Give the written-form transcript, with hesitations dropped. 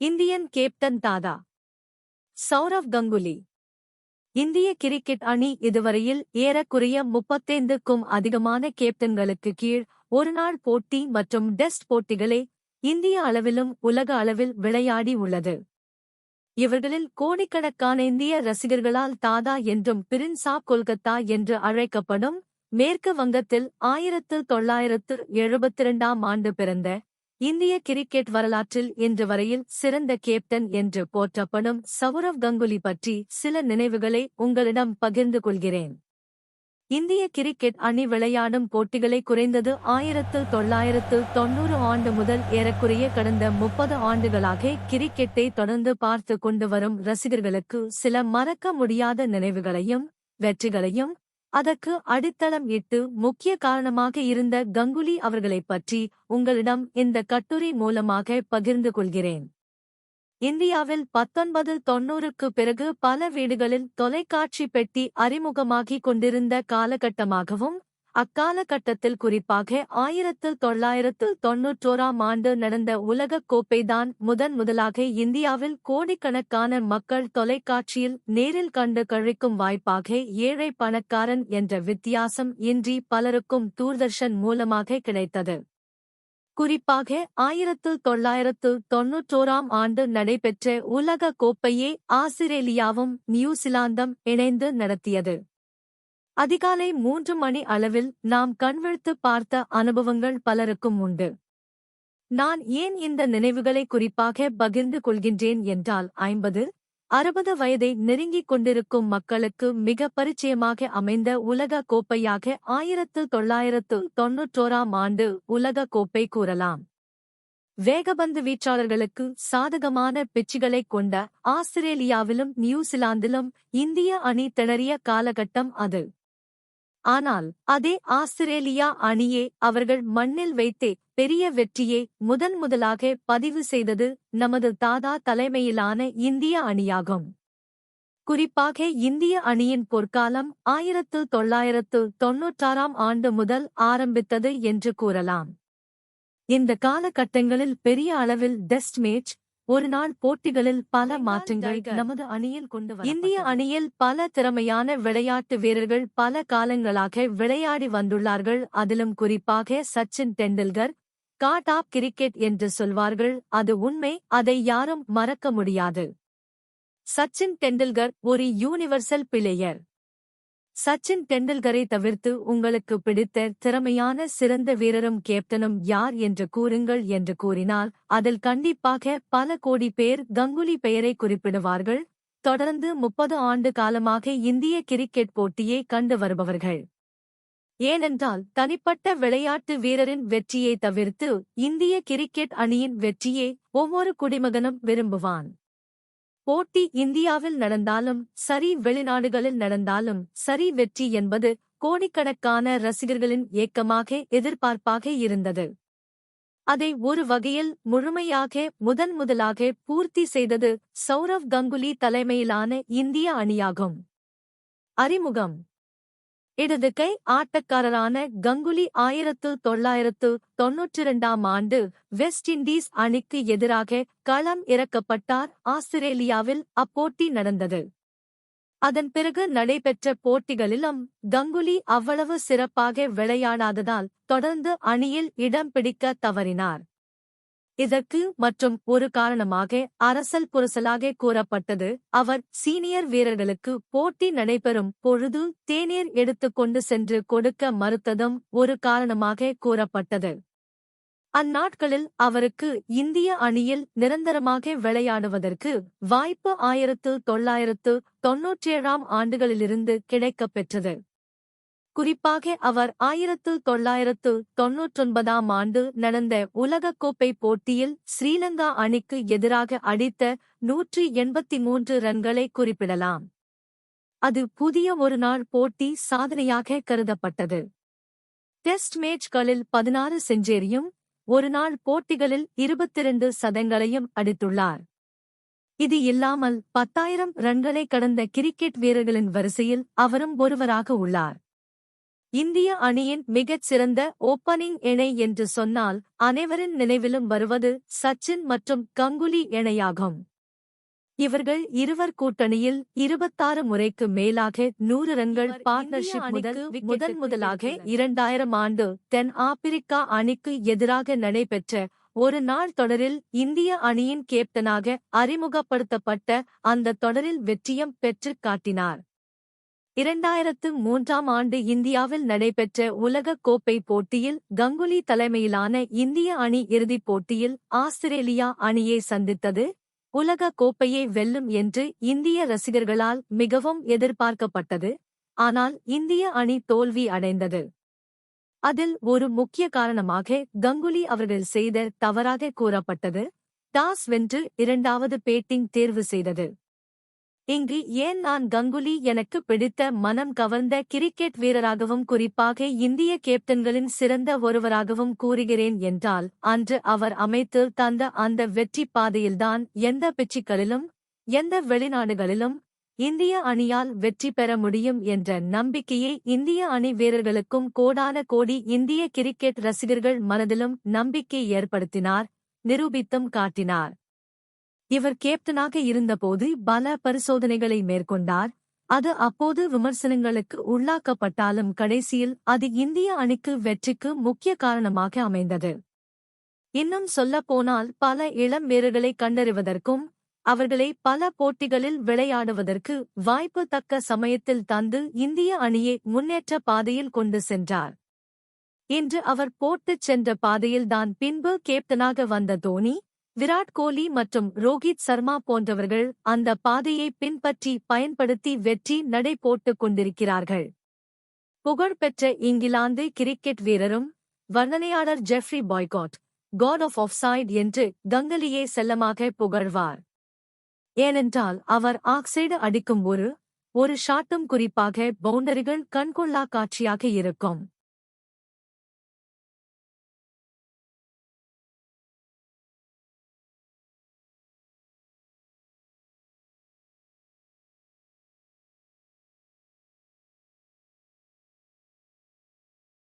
Indian captain தாதா சௌரவ் கங்குலி. இந்திய cricket அணி இதுவரையில் ஏறக்குறைய 35க்கும் அதிகமான கேப்டன்களுக்கு கீழ் ஒருநாள் போட்டி மற்றும் டெஸ்ட் போட்டிகளை இந்திய அளவிலும் உலக அளவில் விளையாடி உள்ளது. இவர்களில் கோடிக்கணக்கான இந்திய ரசிகர்களால் தாதா என்றும் பிரின்ஸ் ஆப் கொல்கத்தா என்று அழைக்கப்படும் மேற்கு வங்கத்தில் 1972ஆம் ஆண்டு பிறந்த இந்திய கிரிக்கெட் வரலாற்றில் இன்று வரையில் சிறந்த கேப்டன் என்று போற்றப்படும் சௌரவ் கங்குலி பற்றி சில நினைவுகளை உங்களிடம் பகிர்ந்து கொள்கிறேன். இந்திய கிரிக்கெட் அணி விளையாடும் போட்டிகளை குறைந்தது 1990 ஆண்டு முதல் ஏறக்குறைய கடந்த 30 ஆண்டுகளாக கிரிக்கெட்டை தொடர்ந்து பார்த்து கொண்டு வரும் ரசிகர்களுக்கு சில மறக்க முடியாத நினைவுகளையும் வெற்றிகளையும் அதற்கு அடித்தளம் இட்டு முக்கிய காரணமாக இருந்த கங்குலி அவர்களைப் பற்றி உங்களிடம் இந்த கட்டுரை மூலமாக பகிர்ந்து கொள்கிறேன். இந்தியாவில் 1990க்கு பிறகு பல வீடுகளில் தொலைக்காட்சி பெட்டி அறிமுகமாகிக் கொண்டிருந்த காலகட்டமாகவும் அக்காலகட்டத்தில் குறிப்பாக 1991ஆம் ஆண்டு நடந்த உலகக் கோப்பைதான் முதலாக இந்தியாவில் கோடிக்கணக்கான மக்கள் தொலைக்காட்சியில் நேரில் கண்டு கழிக்கும் வாய்ப்பாக ஏழை பணக்காரன் என்ற வித்தியாசம் இன்றி பலருக்கும் தூர்தர்ஷன் மூலமாக கிடைத்தது. குறிப்பாக 1991ஆம் ஆண்டு நடைபெற்ற உலக கோப்பையை ஆஸ்திரேலியாவும் நியூசிலாந்தும் இணைந்து நடத்தியது. அதிகாலை 3 மணி அளவில் நாம் கண்விழித்து பார்த்த அனுபவங்கள் பலருக்கும் உண்டு. நான் ஏன் இந்த நினைவுகளை குறிப்பாக பகிர்ந்து கொள்கின்றேன் என்றால் 50-60 வயதை நெருங்கிக் கொண்டிருக்கும் மக்களுக்கு மிக பரிச்சயமாக அமைந்த உலக கோப்பையாக 1991ஆம் ஆண்டு உலக கோப்பை கூறலாம். வேகபந்து வீச்சாளர்களுக்கு சாதகமான பிச்சுகளைக் கொண்ட ஆஸ்திரேலியாவிலும் நியூசிலாந்திலும் இந்திய அணி திணறிய காலகட்டம் அது. ஆனால் அதே ஆஸ்திரேலியா அணியே அவர்கள் மண்ணில் வைத்தே பெரிய வெற்றியை முதலாக பதிவு செய்தது நமது தாதா தலைமையிலான இந்திய அணியாகும். குறிப்பாக இந்திய அணியின் பொற்காலம் 1996ஆம் ஆண்டு முதல் ஆரம்பித்தது என்று கூறலாம். இந்த காலகட்டங்களில் பெரிய அளவில் டெஸ்ட் மேட்ச் ஒருநாள் போட்டிகளில் பல மாற்றங்கள் நமது அணியில் கொண்டு வர இந்திய அணியில் பல திறமையான விளையாட்டு வீரர்கள் பல காலங்களாக விளையாடி வந்துள்ளார்கள். அதிலும் குறிப்பாக Sachin Tendulkar god of cricket என்று சொல்வார்கள். அது உண்மை, அதை யாரும் மறக்க முடியாது. சச்சின் டெண்டுல்கர் ஒரு யூனிவர்சல் பிளேயர். சச்சின் டெண்டுல்கரை தவிர்த்து உங்களுக்கு பிடித்த திறமையான சிறந்த வீரரும் கேப்டனும் யார் என்று கூறுங்கள் என்று கூறினால் அதில் கண்டிப்பாக பல கோடி பேர் கங்குலி பெயரை குறிப்பிடுவார்கள். தொடர்ந்து 30 ஆண்டு காலமாக இந்திய கிரிக்கெட் போட்டியை கண்டு வருபவர்கள். ஏனென்றால் தனிப்பட்ட விளையாட்டு வீரரின் வெற்றியை தவிர்த்து இந்திய கிரிக்கெட் அணியின் வெற்றியை ஒவ்வொரு குடிமகனும் விரும்புவான். போட்டி இந்தியாவில் நடந்தாலும் சரி வெளிநாடுகளில் நடந்தாலும் சரி வெற்றி என்பது கோடிக்கணக்கான ரசிகர்களின் ஏக்கமாக எதிர்பார்ப்பாக இருந்தது. அதை ஒரு வகையில் முழுமையாக முதலாக பூர்த்தி செய்தது சௌரவ் கங்குலி தலைமையிலான இந்திய அணியாகும். அறிமுகம். இடது கை ஆட்டக்காரரான கங்குலி 1992ஆம் ஆண்டு வெஸ்ட் இண்டீஸ் அணிக்கு எதிராக களம் இறக்கப்பட்டார். ஆஸ்திரேலியாவில் அப்போட்டி நடந்தது. அதன் பிறகு நடைபெற்ற போட்டிகளிலும் கங்குலி அவ்வளவு சிறப்பாக விளையாடாததால் தொடர்ந்து அணியில் இடம் பிடிக்க தவறினார். இதற்கு மற்றும் ஒரு காரணமாக அரசல் புரசலாக கூறப்பட்டது அவர் சீனியர் வீரர்களுக்கு போட்டி நடைபெறும் பொழுது தேநீர் எடுத்துக்கொண்டு சென்று கொடுக்க மறுத்ததும் ஒரு காரணமாக கூறப்பட்டது. அந்நாட்களில் அவருக்கு இந்திய அணியில் நிரந்தரமாக விளையாடுவதற்கு வாய்ப்பு 1997ஆம் ஆண்டுகளிலிருந்து கிடைக்கப் பெற்றது. குறிப்பாக அவர் 1999ஆம் ஆண்டு நடந்த உலகக்கோப்பை போட்டியில் ஸ்ரீலங்கா அணிக்கு எதிராக அடித்த 183 ரன்களை குறிப்பிடலாம். அது புதிய ஒருநாள் போட்டி சாதனையாக கருதப்பட்டது. டெஸ்ட் மேட்ச்களில் 16 செஞ்சுரியும் ஒருநாள் போட்டிகளில் 22 சதங்களையும் அடித்துள்ளார். இது இல்லாமல் 10,000 ரன்களை கடந்த கிரிக்கெட் வீரர்களின் வரிசையில் அவரும் ஒருவராக உள்ளார். இந்திய அணியின் மிகச் சிறந்த ஓப்பனிங் இணை என்று சொன்னால் அனைவரின் நினைவிலும் வருவது சச்சின் மற்றும் கங்குலி இணையாகும். இவர்கள் இருவர் கூட்டணியில் 26 முறைக்கு மேலாக 100 ரன்கள் பார்ட்னர்ஷிப் முதலாக 2000 ஆண்டு தென் ஆப்பிரிக்கா அணிக்கு எதிராக நடைபெற்ற ஒரு நாள் தொடரில் இந்திய அணியின் கேப்டனாக அறிமுகப்படுத்தப்பட்ட அந்த தொடரில் வெற்றியும் பெற்றுக் காட்டினார். 2003ஆம் ஆண்டு இந்தியாவில் நடைபெற்ற உலகக் கோப்பை போட்டியில் கங்குலி தலைமையிலான இந்திய அணி இறுதிப் போட்டியில் ஆஸ்திரேலியா அணியை சந்தித்தது. உலகக் கோப்பையை வெல்லும் என்று இந்திய ரசிகர்களால் மிகவும் எதிர்பார்க்கப்பட்டது. ஆனால் இந்திய அணி தோல்வி அடைந்தது. அதில் ஒரு முக்கிய காரணமாக கங்குலி அவர்கள் செய்த தவறாக கூறப்பட்டது. டாஸ் வென்று 2வது பேட்டிங் தேர்வு செய்தது. இங்கு ஏன் நான் கங்குலி எனக்கு பிடித்த மனம் கவர்ந்த கிரிக்கெட் வீரராகவும் குறிப்பாக இந்திய கேப்டன்களின் சிறந்த ஒருவராகவும் கூறுகிறேன் என்றால் அன்று அவர் அமைத்து தந்த அந்த வெற்றி பாதையில்தான் எந்த பிச்சுக்களிலும் எந்த வெளிநாடுகளிலும் இந்திய அணியால் வெற்றி பெற முடியும் என்ற நம்பிக்கையை இந்திய அணி வீரர்களுக்கும் கோடான கோடி இந்திய கிரிக்கெட் ரசிகர்கள் மனதிலும் நம்பிக்கை ஏற்படுத்தினார், நிரூபித்தும் காட்டினார். இவர் கேப்டனாக இருந்தபோது பல பரிசோதனைகளை மேற்கொண்டார். அது அப்போது விமர்சனங்களுக்கு உள்ளாக்கப்பட்டாலும் கடைசியில் அது இந்திய அணிக்கு வெற்றிக்கு முக்கிய காரணமாக அமைந்தது. இன்னும் சொல்லப்போனால் பல இளம் வீரர்களை கண்டறிவதற்கும் அவர்களை பல போட்டிகளில் விளையாடுவதற்கு வாய்ப்பு தக்க சமயத்தில் தந்து இந்திய அணியை முன்னேற்ற பாதையில் கொண்டு சென்றார். இன்று அவர் போட்டுச் சென்ற பாதையில்தான் பின்பு கேப்டனாக வந்த தோனி, விராட் கோலி மற்றும் ரோஹித் சர்மா போன்றவர்கள் அந்த பாதையை பின்பற்றி பயன்படுத்தி வெற்றி நடை போட்டுக் கொண்டிருக்கிறார்கள். புகழ்பெற்ற இங்கிலாந்து கிரிக்கெட் வீரரும் வர்ணனையாளர் Geoffrey Boycott god of offside என்று கங்குலியை செல்லமாக புகழ்வார். ஏனென்றால் அவர் ஆக்சைடு அடிக்கும் ஒரு ஷாட்டும் குறிப்பாக பவுண்டரிகள் கண்கொள்ளா காட்சியாக இருக்கும்.